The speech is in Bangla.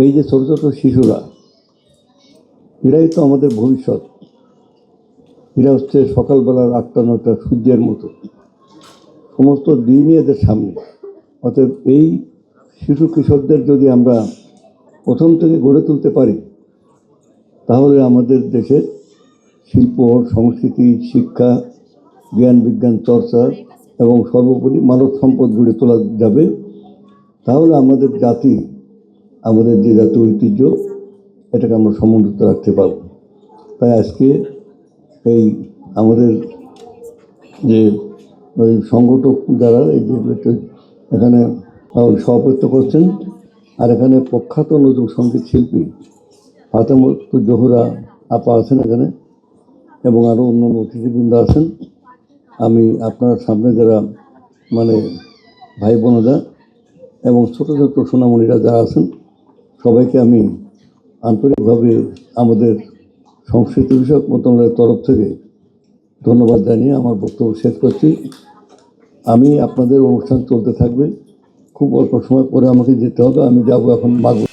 এই যে ছোটো ছোটো শিশুরা, এরাই তো আমাদের ভবিষ্যৎ। এরা হচ্ছে সকালবেলার 8টা-9টা সূর্যের মতো, সমস্ত দিনই এদের সামনে। অতএব এই শিশু কিশোরদের যদি আমরা প্রথম থেকে গড়ে তুলতে পারি, তাহলে আমাদের দেশের শিল্প, সংস্কৃতি, শিক্ষা, জ্ঞান বিজ্ঞান চর্চা এবং সর্বোপরি মানব সম্পদ গড়ে তোলা যাবে। তাহলে আমাদের জাতি, আমাদের যে জাতীয় ঐতিহ্য, এটাকে আমরা সমুন্নত রাখতে পারব। তাই আজকে এই আমাদের যে ওই সংগঠক যারা এই যে এখানে সভাপতিত্ব করছেন, আর এখানে প্রখ্যাত নজরুল সঙ্গীত শিল্পী ফাতেমা জোহরা আপা আছেন এখানে, এবং আরও অন্যান্য অতিথিবৃন্দ আছেন। আমি আপনার সামনে যারা মানে ভাই বোনেরা এবং ছোটো ছোটো সোনামণিরা যারা আছেন, সবাইকে আমি আন্তরিকভাবে আমাদের সংস্কৃতি বিষয়ক মন্ত্রণালয়ের তরফ থেকে ধন্যবাদ জানিয়ে আমার বক্তব্য শেষ করছি। আপনাদের অনুষ্ঠান চলতে থাকবে, খুব অল্প সময় পরে আমাকে যেতে হবে, আমি যাব এখন মাগো।